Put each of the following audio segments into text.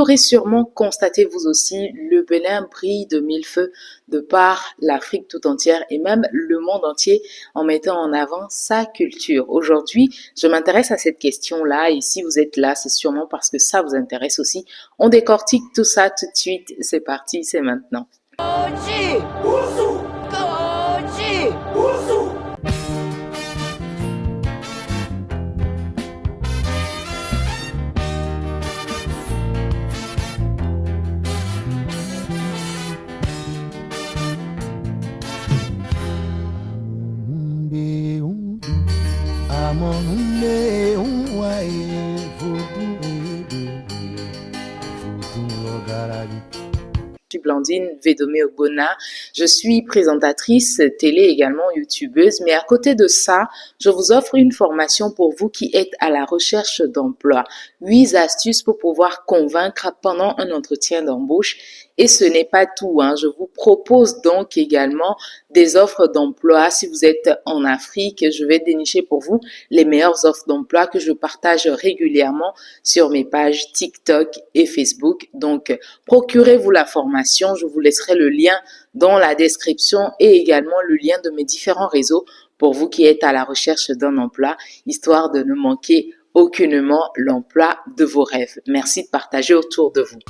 Vous aurez sûrement constaté vous aussi, le Bénin brille de mille feux de par l'Afrique tout entière et même le monde entier en mettant en avant sa culture. Aujourd'hui, je m'intéresse à cette question-là et si vous êtes là, c'est sûrement parce que ça vous intéresse aussi. On décortique tout ça tout de suite. C'est parti, c'est maintenant. Je suis Blandine Védomé-Ogbonna, je suis présentatrice télé également youtubeuse, mais à côté de ça, je vous offre une formation pour vous qui êtes à la recherche d'emploi. 8 astuces pour pouvoir convaincre pendant un entretien d'embauche. Et ce n'est pas tout, je vous propose donc également des offres d'emploi. Si vous êtes en Afrique, je vais dénicher pour vous les meilleures offres d'emploi que je partage régulièrement sur mes pages TikTok et Facebook. Donc, procurez-vous la formation. Je vous laisserai le lien dans la description et également le lien de mes différents réseaux pour vous qui êtes à la recherche d'un emploi, histoire de ne manquer aucunement l'emploi de vos rêves. Merci de partager autour de vous.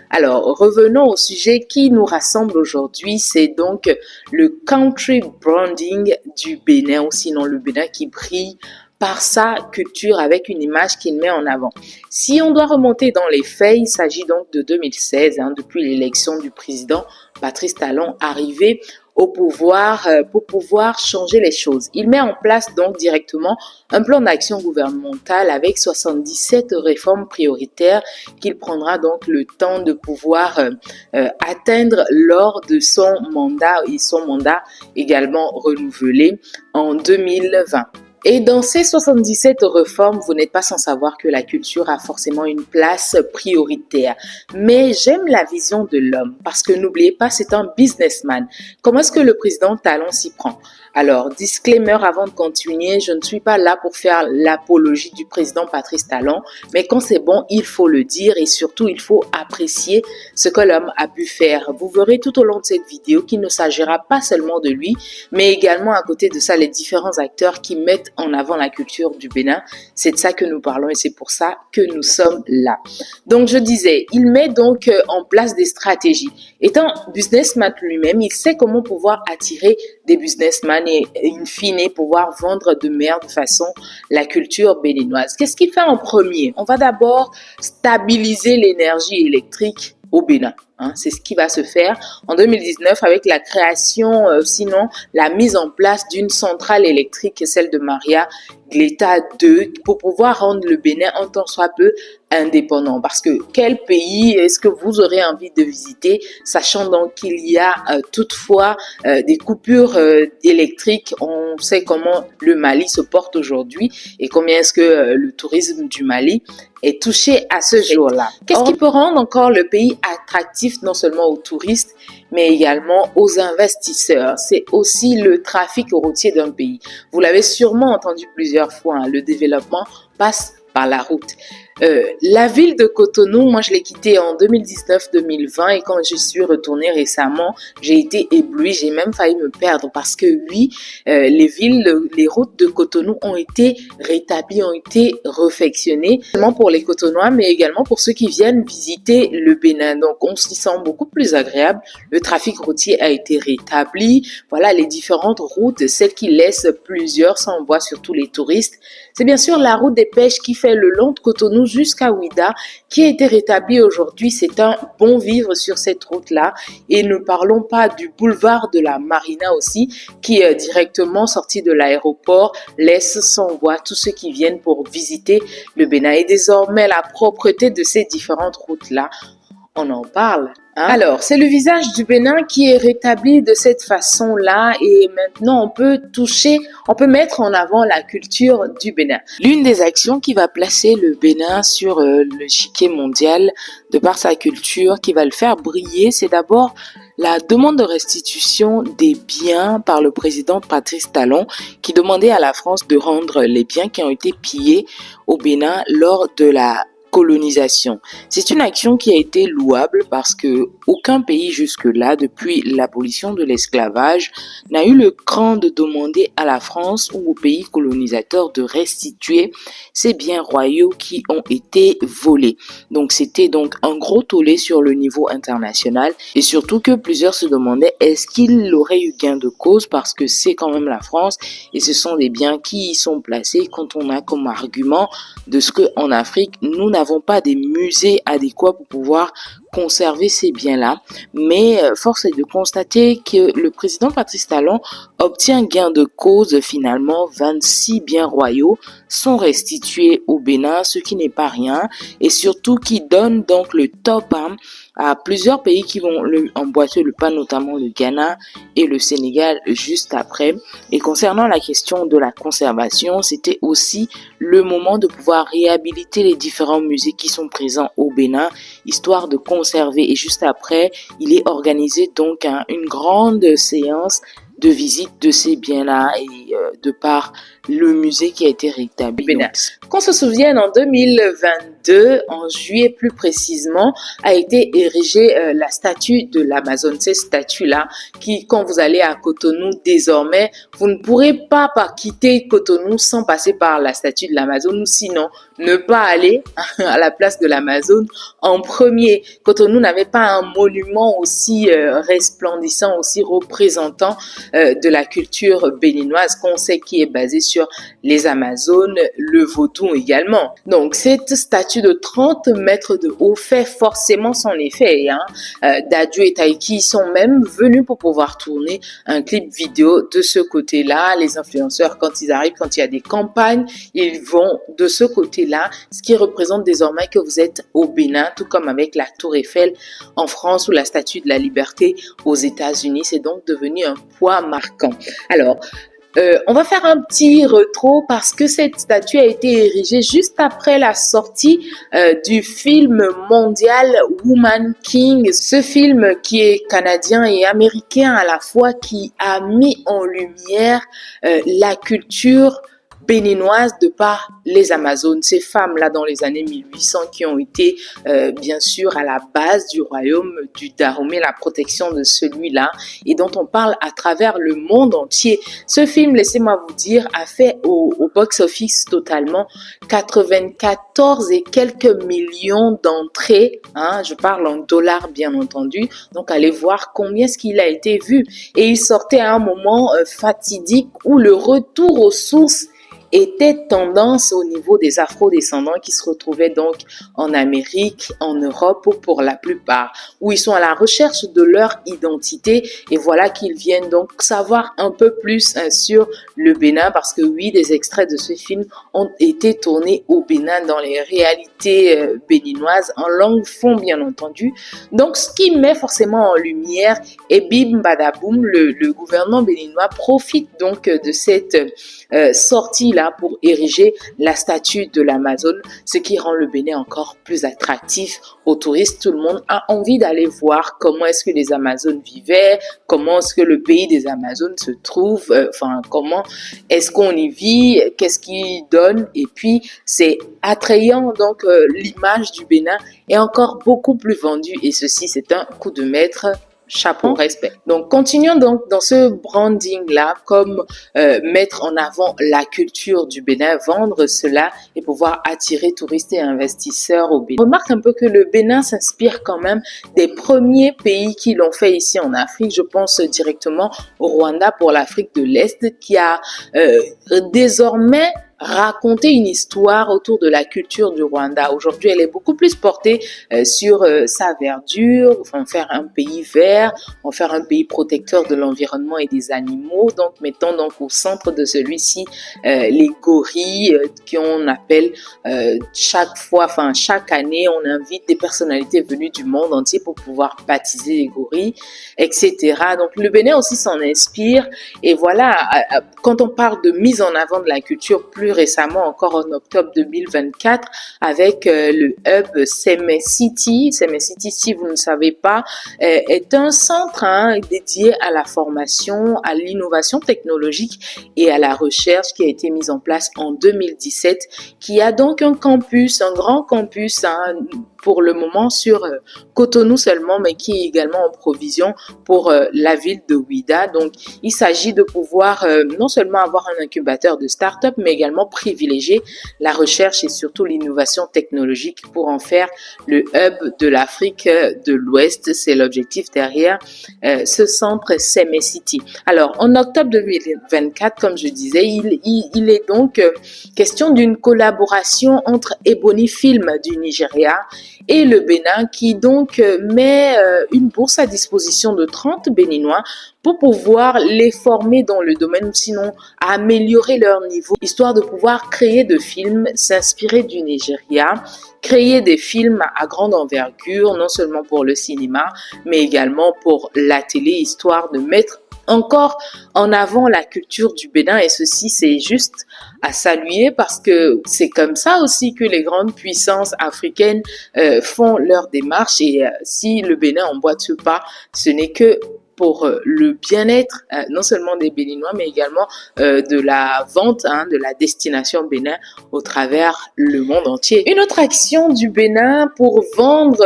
Alors, revenons au sujet qui nous rassemble aujourd'hui, c'est donc le country branding du Bénin, ou sinon le Bénin qui brille par sa culture avec une image qu'il met en avant. Si on doit remonter dans les faits, il s'agit donc de 2016, depuis l'élection du président Patrice Talon arrivé au pouvoir pour pouvoir changer les choses. Il met en place donc directement un plan d'action gouvernemental avec 77 réformes prioritaires qu'il prendra donc le temps de pouvoir atteindre lors de son mandat et son mandat également renouvelé en 2020. Et dans ces 77 réformes, vous n'êtes pas sans savoir que la culture a forcément une place prioritaire. Mais j'aime la vision de l'homme parce que n'oubliez pas, c'est un businessman. Comment est-ce que le président Talon s'y prend? Alors, disclaimer avant de continuer, je ne suis pas là pour faire l'apologie du président Patrice Talon, mais quand c'est bon, il faut le dire et surtout, il faut apprécier ce que l'homme a pu faire. Vous verrez tout au long de cette vidéo qu'il ne s'agira pas seulement de lui, mais également à côté de ça, les différents acteurs qui mettent en avant la culture du Bénin. C'est de ça que nous parlons et c'est pour ça que nous sommes là. Donc, je disais, il met donc en place des stratégies. Étant businessman lui-même, il sait comment pouvoir attirer des businessmen et in fine pouvoir vendre de meilleure façon la culture béninoise. Qu'est-ce qu'il fait en premier? On va d'abord stabiliser l'énergie électrique au Bénin. C'est ce qui va se faire en 2019 avec la création, sinon la mise en place d'une centrale électrique, celle de Maria Gleta 2, pour pouvoir rendre le Bénin un tant soit peu indépendant. Parce que quel pays est-ce que vous aurez envie de visiter, sachant donc qu'il y a toutefois des coupures électriques. On sait comment le Mali se porte aujourd'hui et combien est-ce que le tourisme du Mali est touché à ce jour-là. Qu'est-ce qui peut rendre encore le pays attractif non seulement aux touristes, mais également aux investisseurs? C'est aussi le trafic routier d'un pays. Vous l'avez sûrement entendu plusieurs fois, le développement passe par la route. La ville de Cotonou, moi je l'ai quittée en 2019-2020 et quand je suis retournée récemment, j'ai été éblouie, j'ai même failli me perdre parce que oui, les routes de Cotonou ont été rétablies, ont été réfectionnées, non seulement pour les Cotonois, mais également pour ceux qui viennent visiter le Bénin. Donc on s'y sent beaucoup plus agréable. Le trafic routier a été rétabli. Voilà les différentes routes, celles qui laissent plusieurs, ça on voit surtout les touristes. C'est bien sûr la route des pêches qui fait le long de Cotonou jusqu'à Ouida, qui a été rétablie aujourd'hui. C'est un bon vivre sur cette route-là. Et ne parlons pas du boulevard de la Marina aussi, qui est directement sorti de l'aéroport, laisse sans voix tous ceux qui viennent pour visiter le Bénin. Et désormais, la propreté de ces différentes routes-là, on en parle. Alors, c'est le visage du Bénin qui est rétabli de cette façon-là et maintenant on peut mettre en avant la culture du Bénin. L'une des actions qui va placer le Bénin sur l'échiquier mondial de par sa culture, qui va le faire briller, c'est d'abord la demande de restitution des biens par le président Patrice Talon qui demandait à la France de rendre les biens qui ont été pillés au Bénin lors de la colonisation. C'est une action qui a été louable parce que aucun pays jusque-là, depuis l'abolition de l'esclavage, n'a eu le cran de demander à la France ou aux pays colonisateurs de restituer ces biens royaux qui ont été volés. Donc c'était donc un gros tollé sur le niveau international et surtout que plusieurs se demandaient est-ce qu'il aurait eu gain de cause parce que c'est quand même la France et ce sont des biens qui y sont placés quand on a comme argument de ce qu'en Afrique, nous n'avons pas des musées adéquats pour pouvoir conserver ces biens-là. Mais force est de constater que le président Patrice Talon obtient gain de cause finalement. 26 biens royaux sont restitués au Bénin, ce qui n'est pas rien et surtout qui donne donc le top à plusieurs pays qui vont emboîter le pas, notamment le Ghana et le Sénégal juste après. Et concernant la question de la conservation, c'était aussi le moment de pouvoir réhabiliter les différents musées qui sont présents au Bénin, histoire de conserver. Et juste après, il est organisé donc une grande séance de visite de ces biens-là et de par le musée qui a été rétabli. Qu'on se souvienne, en 2022, en juillet plus précisément, a été érigée la statue de l'Amazone. Ces statues-là qui, quand vous allez à Cotonou, désormais, vous ne pourrez pas quitter Cotonou sans passer par la statue de l'Amazone ou sinon ne pas aller à la place de l'Amazone en premier. Cotonou n'avait pas un monument aussi resplendissant, aussi représentant de la culture béninoise qu'on sait qui est basée sur les Amazones, le Vaudou également. Donc cette statue de 30 mètres de haut fait forcément son effet. Dadju et Taiki sont même venus pour pouvoir tourner un clip vidéo de ce côté-là. Les influenceurs, quand ils arrivent, quand il y a des campagnes, ils vont de ce côté-là, ce qui représente désormais que vous êtes au Bénin, tout comme avec la Tour Eiffel en France ou la Statue de la Liberté aux États-Unis. C'est donc devenu un poids marquant. Alors, on va faire un petit rétro parce que cette statue a été érigée juste après la sortie du film mondial Woman King. Ce film qui est canadien et américain à la fois, qui a mis en lumière la culture béninoise de par les Amazones, ces femmes-là dans les années 1800 qui ont été bien sûr à la base du royaume du Dahomey, la protection de celui-là et dont on parle à travers le monde entier. Ce film, laissez-moi vous dire, a fait au box-office totalement 94 et quelques millions d'entrées, je parle en dollars bien entendu, donc allez voir combien est-ce qu'il a été vu. Et il sortait à un moment fatidique où le retour aux sources était tendance au niveau des afro-descendants qui se retrouvaient donc en Amérique, en Europe pour la plupart, où ils sont à la recherche de leur identité et voilà qu'ils viennent donc savoir un peu plus sur le Bénin parce que oui, des extraits de ce film ont été tournés au Bénin dans les réalités béninoises en langue fon bien entendu. Donc ce qui met forcément en lumière et bim badaboum, le gouvernement béninois profite donc de cette sortie-là pour ériger la statue de l'Amazone, ce qui rend le Bénin encore plus attractif aux touristes. Tout le monde a envie d'aller voir comment est-ce que les Amazones vivaient, comment est-ce que le pays des Amazones se trouve, comment est-ce qu'on y vit, qu'est-ce qu'il donne. Et puis, c'est attrayant, donc l'image du Bénin est encore beaucoup plus vendue et ceci, c'est un coup de maître. Chapeau, respect. Donc, continuons donc dans ce branding-là, comme mettre en avant la culture du Bénin, vendre cela et pouvoir attirer touristes et investisseurs au Bénin. On remarque un peu que le Bénin s'inspire quand même des premiers pays qui l'ont fait ici en Afrique. Je pense directement au Rwanda pour l'Afrique de l'Est qui a désormais raconter une histoire autour de la culture du Rwanda. Aujourd'hui, elle est beaucoup plus portée sur sa verdure, en faire un pays vert, en faire un pays protecteur de l'environnement et des animaux. Donc, mettons donc au centre de celui-ci les gorilles qu'on appelle chaque année, on invite des personnalités venues du monde entier pour pouvoir baptiser les gorilles, etc. Donc, le Bénin aussi s'en inspire. Et voilà, quand on parle de mise en avant de la culture plus récemment, encore en octobre 2024, avec le hub Seme City. Seme City, si vous ne savez pas, est un centre dédié à la formation, à l'innovation technologique et à la recherche qui a été mise en place en 2017, qui a donc un campus, un grand campus pour le moment sur Cotonou seulement, mais qui est également en provision pour la ville de Ouidah. Donc, il s'agit de pouvoir non seulement avoir un incubateur de start-up, mais également privilégier la recherche et surtout l'innovation technologique pour en faire le hub de l'Afrique de l'Ouest. C'est l'objectif derrière ce centre Seme City. Alors, en octobre 2024, comme je disais, il est donc question d'une collaboration entre Ebony Film du Nigeria et le Bénin qui donc met une bourse à disposition de 30 Béninois pour pouvoir les former dans le domaine ou sinon améliorer leur niveau, histoire de pouvoir créer de films, s'inspirer du Nigeria, créer des films à grande envergure, non seulement pour le cinéma, mais également pour la télé, histoire de mettre encore en avant la culture du Bénin, et ceci c'est juste à saluer parce que c'est comme ça aussi que les grandes puissances africaines font leur démarche, et si le Bénin emboîte ce pas, ce n'est que pour le bien-être non seulement des Béninois, mais également de la vente, de la destination Bénin au travers le monde entier. Une autre action du Bénin pour vendre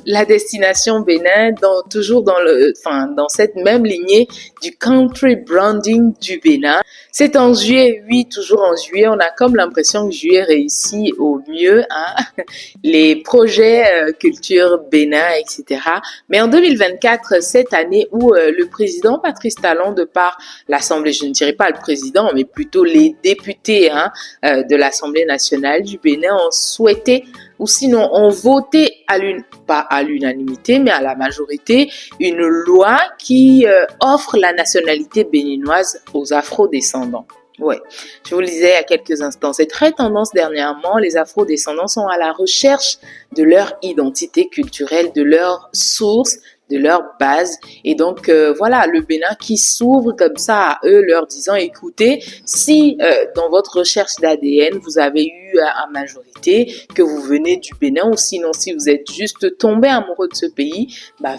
la destination Bénin, toujours dans cette même lignée du country branding du Bénin. C'est en juillet, oui, toujours en juillet. On a comme l'impression que juillet réussit au mieux, les projets culture Bénin, etc. Mais en 2024, cette année où le président Patrice Talon, de par l'Assemblée, je ne dirais pas le président, mais plutôt les députés de l'Assemblée nationale du Bénin ont souhaité ou sinon ont voté pas à l'unanimité, mais à la majorité, une loi qui offre la nationalité béninoise aux afro-descendants. Ouais, je vous le disais il y a quelques instants, c'est très tendance dernièrement, les afro-descendants sont à la recherche de leur identité culturelle, de leurs sources, de leur base, et donc voilà, le Bénin qui s'ouvre comme ça à eux, leur disant écoutez, si dans votre recherche d'ADN vous avez eu à majorité que vous venez du Bénin, ou sinon si vous êtes juste tombé amoureux de ce pays,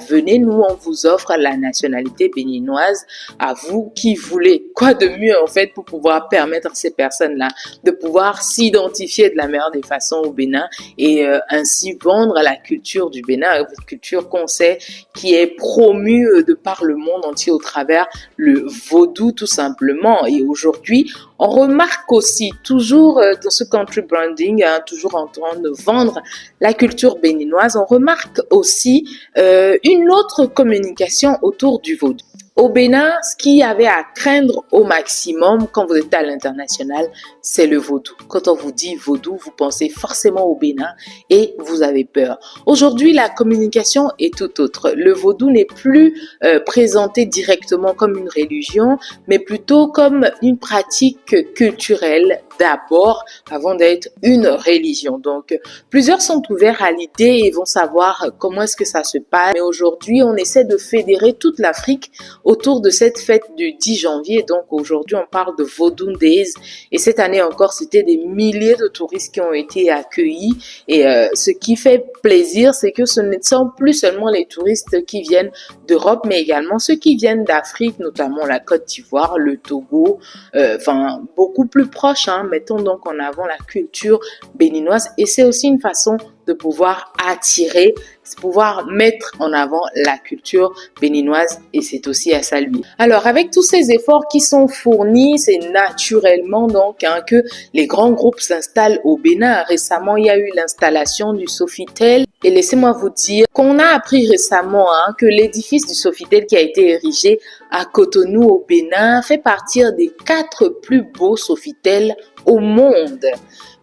venez, nous on vous offre la nationalité béninoise à vous qui voulez. Quoi de mieux en fait pour pouvoir permettre à ces personnes-là de pouvoir s'identifier de la meilleure des façons au Bénin et ainsi vendre la culture du Bénin, une culture qu'on sait qui est promue de par le monde entier au travers le vaudou tout simplement. Et aujourd'hui, on remarque aussi, toujours dans ce country branding, toujours en train de vendre la culture béninoise, on remarque aussi une autre communication autour du vaudou. Au Bénin, ce qu'il y avait à craindre au maximum quand vous êtes à l'international, c'est le vaudou. Quand on vous dit vaudou, vous pensez forcément au Bénin et vous avez peur. Aujourd'hui, la communication est tout autre. Le vaudou n'est plus présenté directement comme une religion, mais plutôt comme une pratique culturelle d'abord, avant d'être une religion. Donc, plusieurs sont ouverts à l'idée et vont savoir comment est-ce que ça se passe. Mais aujourd'hui, on essaie de fédérer toute l'Afrique autour de cette fête du 10 janvier. Donc, aujourd'hui, on parle de Vodou Days. Et cette année encore, c'était des milliers de touristes qui ont été accueillis. Et ce qui fait plaisir, c'est que ce ne sont plus seulement les touristes qui viennent d'Europe, mais également ceux qui viennent d'Afrique, notamment la Côte d'Ivoire, le Togo, beaucoup plus proches, mettons donc en avant la culture béninoise, et c'est aussi une façon de pouvoir attirer, de pouvoir mettre en avant la culture béninoise, et c'est aussi à saluer. Alors avec tous ces efforts qui sont fournis, c'est naturellement donc que les grands groupes s'installent au Bénin. Récemment, il y a eu l'installation du Sofitel, et laissez-moi vous dire qu'on a appris récemment que l'édifice du Sofitel qui a été érigé à Cotonou au Bénin fait partie des 4 plus beaux Sofitels au monde.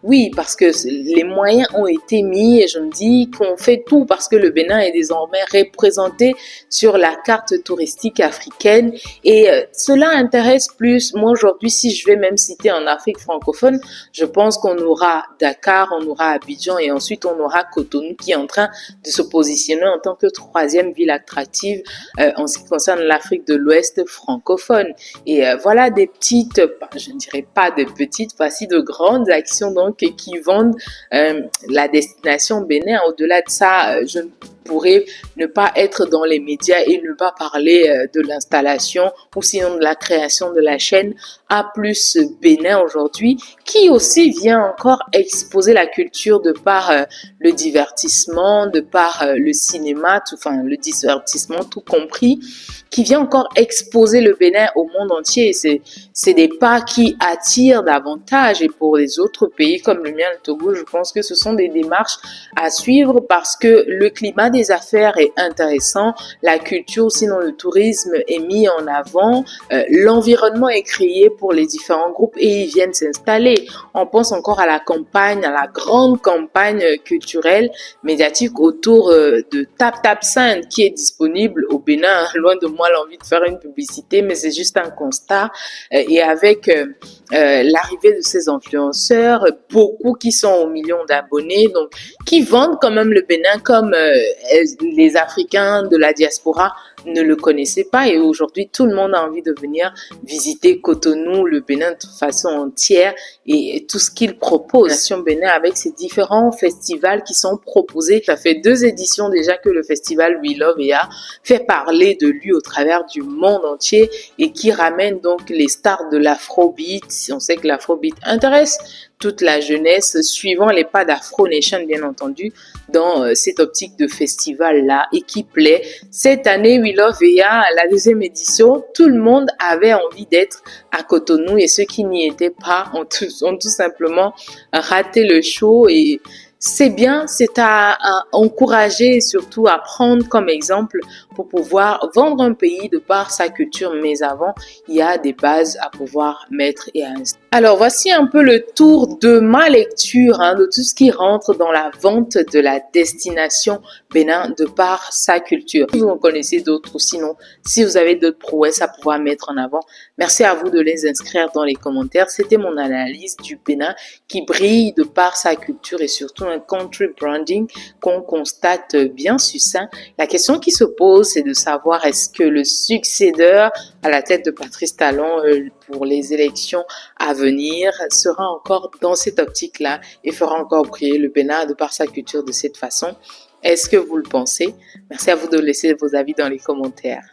oui, parce que les moyens ont été mis et je me dis qu'on fait tout parce que le Bénin est désormais représenté sur la carte touristique africaine et cela intéresse plus. Moi aujourd'hui, si je vais même citer en Afrique francophone, je pense qu'on aura Dakar, on aura Abidjan et ensuite on aura Cotonou qui est en train de se positionner en tant que troisième ville attractive en ce qui concerne l'Afrique de l'Ouest francophone. Et voilà des petites, je ne dirais pas de petites, voici de grandes actions donc qui vendent la destination Bénin. Au-delà de ça, je ne pourrais ne pas être dans les médias et ne pas parler de l'installation ou sinon de la création de la chaîne A+ Bénin aujourd'hui, qui aussi vient encore exposer la culture de par le divertissement, de par le cinéma, enfin le divertissement tout compris, qui vient encore exposer le Bénin au monde entier. C'est des pas qui attirent davantage et pour les autres pays comme le mien, le Togo, je pense que ce sont des démarches à suivre parce que le climat des affaires est intéressant, la culture, sinon le tourisme est mis en avant, l'environnement est créé pour les différents groupes et ils viennent s'installer. On pense encore à la campagne, à la grande campagne culturelle, médiatique autour de Tap Tap Sand qui est disponible au Bénin. Loin de moi l'envie de faire une publicité, mais c'est juste un constat. Et avec l'arrivée de ces influenceurs, beaucoup qui sont aux millions d'abonnés, donc qui vendent quand même le Bénin comme les Africains de la diaspora ne le connaissaient pas et aujourd'hui tout le monde a envie de venir visiter Cotonou, le Bénin de façon entière et tout ce qu'il propose. Nation Bénin avec ses différents festivals qui sont proposés. Ça fait 2 éditions déjà que le festival We Love EA fait parler de lui au travers du monde entier et qui ramène donc les stars de l'afrobeat. On sait que l'afrobeat intéresse toute la jeunesse, suivant les pas d'Afro Nation, bien entendu, dans cette optique de festival-là et qui plaît. Cette année, We Love EA, la 2e édition, tout le monde avait envie d'être à Cotonou et ceux qui n'y étaient pas ont tout simplement raté le show et c'est bien, c'est à encourager et surtout à prendre comme exemple pour pouvoir vendre un pays de par sa culture. Mais avant, il y a des bases à pouvoir mettre et à installer. Alors, voici un peu le tour de ma lecture de tout ce qui rentre dans la vente de la destination Bénin de par sa culture. Si vous en connaissez d'autres ou sinon, si vous avez d'autres prouesses à pouvoir mettre en avant, merci à vous de les inscrire dans les commentaires. C'était mon analyse du Bénin qui brille de par sa culture et surtout un country branding qu'on constate bien succinct. La question qui se pose, c'est de savoir est-ce que le successeur à la tête de Patrice Talon pour les élections à venir sera encore dans cette optique-là et fera encore briller le Bénin de par sa culture de cette façon. Est-ce que vous le pensez? Merci à vous de laisser vos avis dans les commentaires.